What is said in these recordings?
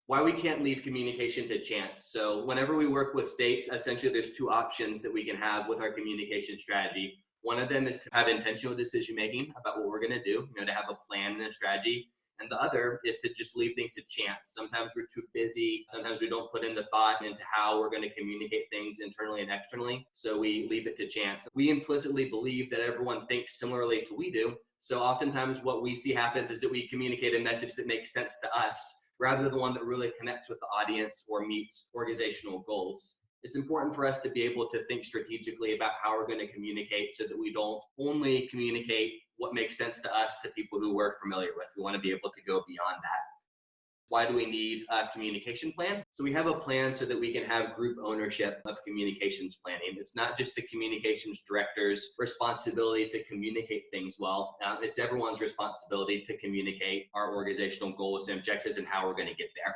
Why we can't leave communication to chance. So whenever we work with states, essentially there's two options that we can have with our communication strategy. One of them is to have intentional decision making about what we're going to do, to have a plan and a strategy. And the other is to just leave things to chance. Sometimes we're too busy. Sometimes we don't put in the thought into how we're going to communicate things internally and externally. So we leave it to chance. We implicitly believe that everyone thinks similarly to we do. So oftentimes what we see happens is that we communicate a message that makes sense to us rather than the one that really connects with the audience or meets organizational goals. It's important for us to be able to think strategically about how we're going to communicate so that we don't only communicate what makes sense to us to people who we're familiar with. We want to be able to go beyond that. Why do we need a communication plan? So we have a plan so that we can have group ownership of communications planning. It's not just the communications director's responsibility to communicate things well. It's everyone's responsibility to communicate our organizational goals and objectives and how we're going to get there.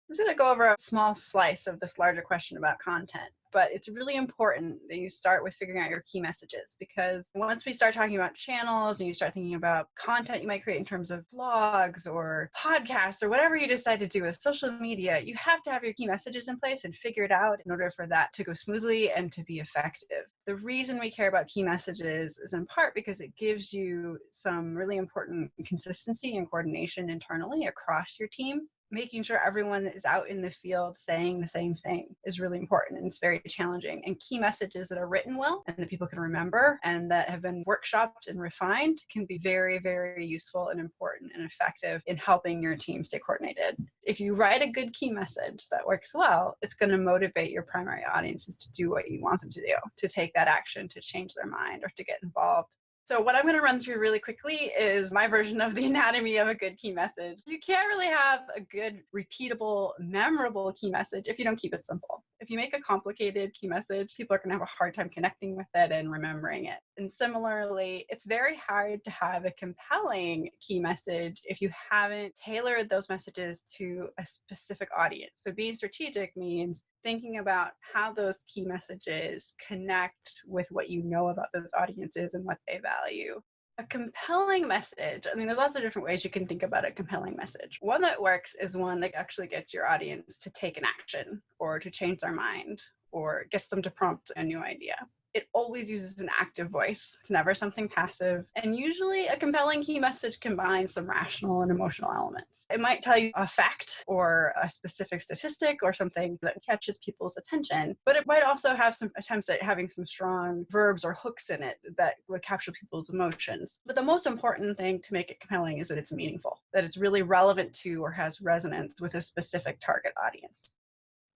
I'm just going to go over a small slice of this larger question about content, but it's really important that you start with figuring out your key messages, because once we start talking about channels and you start thinking about content you might create in terms of blogs or podcasts or whatever you decide to do with social media, you have to have your key messages in place and figure it out in order for that to go smoothly and to be effective. The reason we care about key messages is in part because it gives you some really important consistency and coordination internally across your teams. Making sure everyone is out in the field saying the same thing is really important, and it's very challenging. And key messages that are written well and that people can remember and that have been workshopped and refined can be very, very useful and important and effective in helping your team stay coordinated. If you write a good key message that works well, it's going to motivate your primary audiences to do what you want them to do, to take that action, to change their mind, or to get involved. So what I'm going to run through really quickly is my version of the anatomy of a good key message. You can't really have a good, repeatable, memorable key message if you don't keep it simple. If you make a complicated key message, people are going to have a hard time connecting with it and remembering it. And similarly, it's very hard to have a compelling key message if you haven't tailored those messages to a specific audience. So being strategic means thinking about how those key messages connect with what you know about those audiences and what they value. A compelling message, there's lots of different ways you can think about a compelling message. One that works is one that actually gets your audience to take an action or to change their mind or gets them to prompt a new idea. It always uses an active voice. It's never something passive. And usually a compelling key message combines some rational and emotional elements. It might tell you a fact or a specific statistic or something that catches people's attention, but it might also have some attempts at having some strong verbs or hooks in it that will capture people's emotions. But the most important thing to make it compelling is that it's meaningful, that it's really relevant to or has resonance with a specific target audience.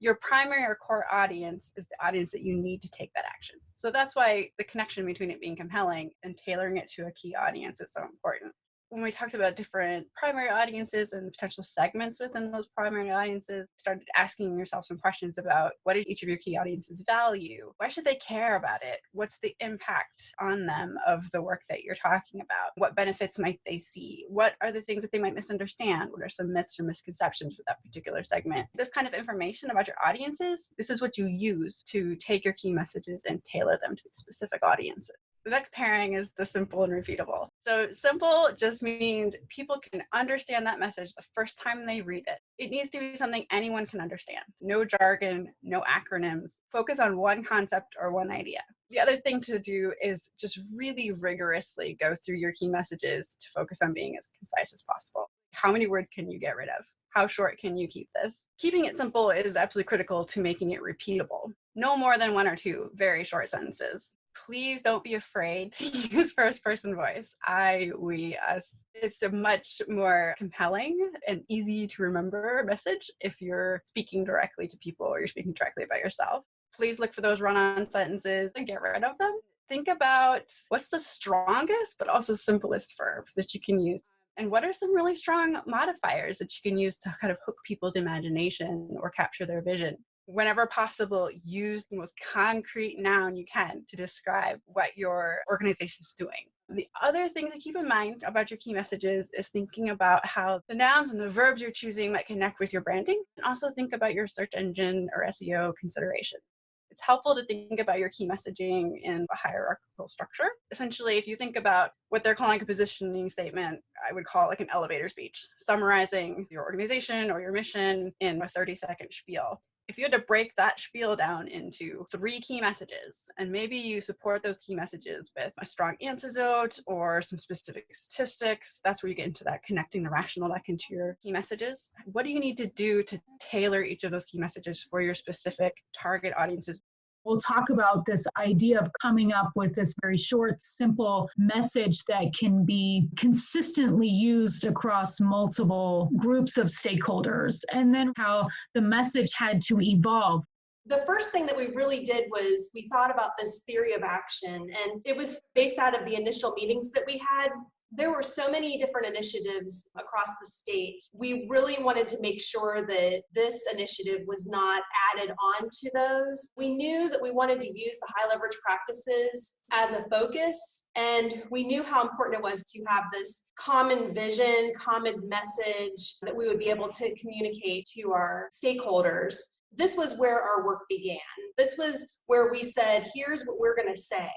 Your primary or core audience is the audience that you need to take that action. So that's why the connection between it being compelling and tailoring it to a key audience is so important. When we talked about different primary audiences and potential segments within those primary audiences, started asking yourself some questions about what do each of your key audiences value? Why should they care about it? What's the impact on them of the work that you're talking about? What benefits might they see? What are the things that they might misunderstand? What are some myths or misconceptions for that particular segment? This kind of information about your audiences, this is what you use to take your key messages and tailor them to specific audiences. The next pairing is the simple and repeatable. So simple just means people can understand that message the first time they read it. It needs to be something anyone can understand. No jargon, no acronyms. Focus on one concept or one idea. The other thing to do is just really rigorously go through your key messages to focus on being as concise as possible. How many words can you get rid of? How short can you keep this? Keeping it simple is absolutely critical to making it repeatable. No more than one or two very short sentences. Please don't be afraid to use first-person voice. I, we, us. It's a much more compelling and easy to remember message if you're speaking directly to people or you're speaking directly about yourself. Please look for those run-on sentences and get rid of them. Think about what's the strongest but also simplest verb that you can use. And what are some really strong modifiers that you can use to kind of hook people's imagination or capture their vision? Whenever possible, use the most concrete noun you can to describe what your organization is doing. The other thing to keep in mind about your key messages is thinking about how the nouns and the verbs you're choosing might connect with your branding, and also think about your search engine or SEO consideration. It's helpful to think about your key messaging in a hierarchical structure. Essentially, if you think about what they're calling a positioning statement, I would call it like an elevator speech, summarizing your organization or your mission in a 30-second spiel. If you had to break that spiel down into 3 key messages, and maybe you support those key messages with a strong antidote or some specific statistics, that's where you get into that connecting the rational back into your key messages. What do you need to do to tailor each of those key messages for your specific target audiences? We'll talk about this idea of coming up with this very short, simple message that can be consistently used across multiple groups of stakeholders, and then how the message had to evolve. The first thing that we really did was we thought about this theory of action, and it was based out of the initial meetings that we had. There were so many different initiatives across the state. We really wanted to make sure that this initiative was not added on to those. We knew that we wanted to use the high leverage practices as a focus, and we knew how important it was to have this common vision, common message that we would be able to communicate to our stakeholders. This was where our work began. This was where we said, here's what we're going to say.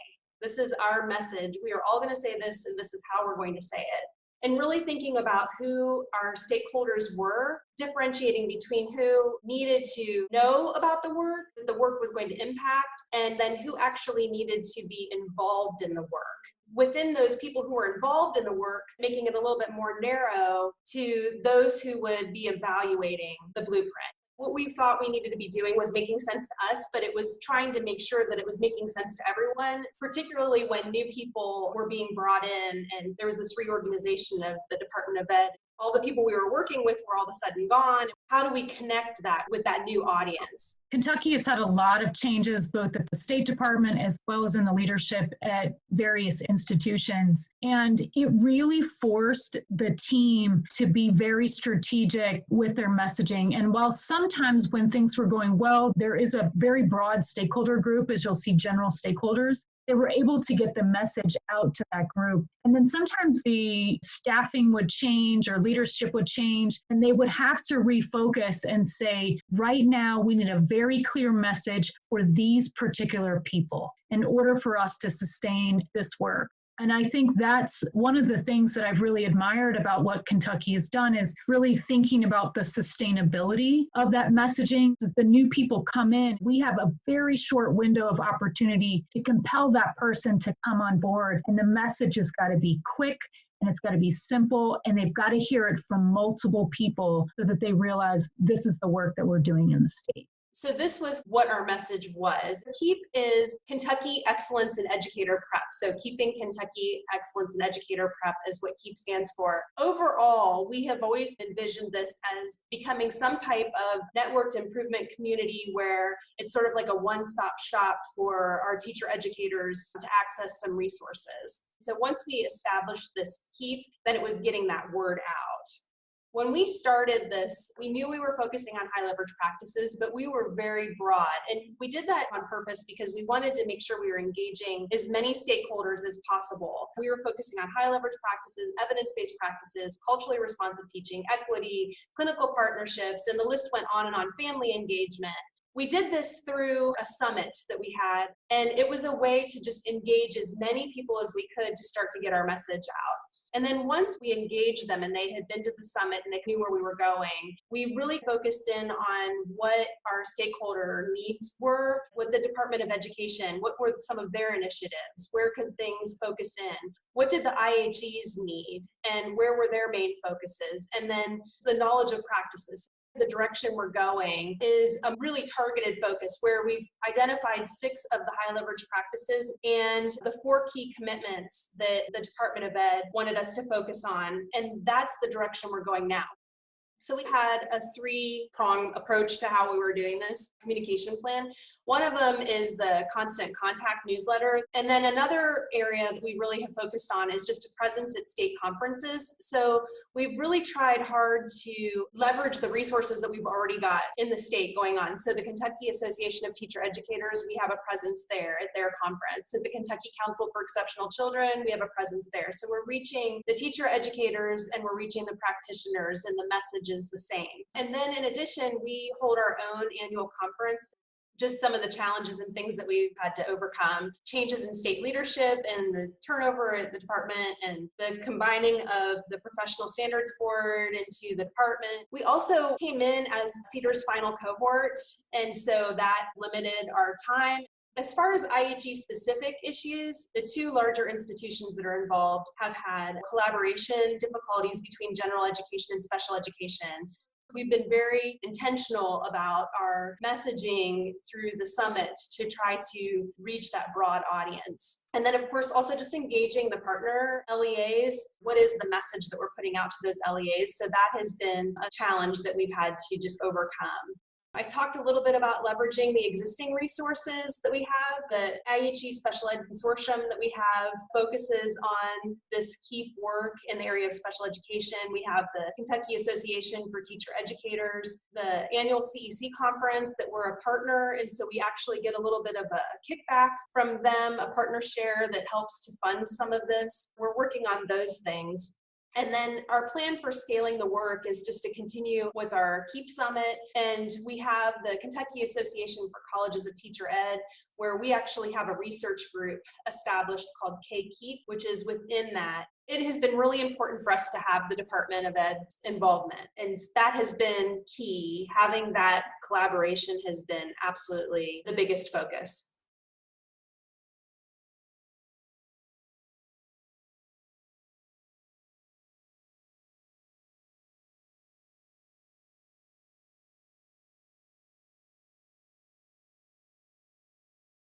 This is our message. We are all going to say this, and this is how we're going to say it. And really thinking about who our stakeholders were, differentiating between who needed to know about the work that the work was going to impact, and then who actually needed to be involved in the work. Within those people who were involved in the work, making it a little bit more narrow to those who would be evaluating the blueprint. What we thought we needed to be doing was making sense to us, but it was trying to make sure that it was making sense to everyone, particularly when new people were being brought in and there was this reorganization of the Department of Ed. All the people we were working with were all of a sudden gone. How do we connect that with that new audience? Kentucky has had a lot of changes, both at the State Department as well as in the leadership at various institutions. And it really forced the team to be very strategic with their messaging. And while sometimes when things were going well, there is a very broad stakeholder group, as you'll see general stakeholders, they were able to get the message out to that group. And then sometimes the staffing would change or leadership would change, and they would have to refocus and say, right now, we need a very clear message for these particular people in order for us to sustain this work. And I think that's one of the things that I've really admired about what Kentucky has done is really thinking about the sustainability of that messaging. As the new people come in, we have a very short window of opportunity to compel that person to come on board. And the message has got to be quick and it's got to be simple, and they've got to hear it from multiple people so that they realize this is the work that we're doing in the state. So this was what our message was. KEEP is Kentucky Excellence in Educator Prep. So Keeping Kentucky Excellence in Educator Prep is what KEEP stands for. Overall, we have always envisioned this as becoming some type of networked improvement community where it's sort of like a one-stop shop for our teacher educators to access some resources. So once we established this KEEP, then it was getting that word out. When we started this, we knew we were focusing on high leverage practices, but we were very broad. And we did that on purpose because we wanted to make sure we were engaging as many stakeholders as possible. We were focusing on high leverage practices, evidence-based practices, culturally responsive teaching, equity, clinical partnerships, and the list went on and on, family engagement. We did this through a summit that we had, and it was a way to just engage as many people as we could to start to get our message out. And then once we engaged them and they had been to the summit and they knew where we were going, we really focused in on what our stakeholder needs were with the Department of Education. What were some of their initiatives? Where could things focus in? What did the IHEs need? And where were their main focuses? And then the knowledge of practices. The direction we're going is a really targeted focus where we've identified 6 of the high leverage practices and the 4 key commitments that the Department of Ed wanted us to focus on. And that's the direction we're going now. So we had a 3-prong approach to how we were doing this communication plan. One of them is the constant contact newsletter. And then another area that we really have focused on is just a presence at state conferences. So we've really tried hard to leverage the resources that we've already got in the state going on. So the Kentucky Association of Teacher Educators, we have a presence there at their conference. At the Kentucky Council for Exceptional Children, we have a presence there. So we're reaching the teacher educators and we're reaching the practitioners, and the messages is the same. And then in addition, we hold our own annual conference. just some of the challenges and things that we've had to overcome. Changes in state leadership and the turnover at the department and the combining of the professional standards board into the department. We also came in as CEDAR's final cohort, and so that limited our time. As far as IHE specific issues, the two larger institutions that are involved have had collaboration difficulties between general education and special education. We've been very intentional about our messaging through the summit to try to reach that broad audience. And then, of course, also just engaging the partner LEAs. What is the message that we're putting out to those LEAs? So that has been a challenge that we've had to just overcome. I talked a little bit about leveraging the existing resources that we have. The IHE Special Ed Consortium that we have focuses on this KEEP work in the area of special education. We have the Kentucky Association for Teacher Educators, the annual CEC conference that we're a partner, and so we actually get a little bit of a kickback from them, a partner share that helps to fund some of this. We're working on those things. And then our plan for scaling the work is just to continue with our KEEP Summit. And we have the Kentucky Association for Colleges of Teacher Ed, where we actually have a research group established called K-KEEP, which is within that. It has been really important for us to have the Department of Ed's involvement. And that has been key. Having that collaboration has been absolutely the biggest focus.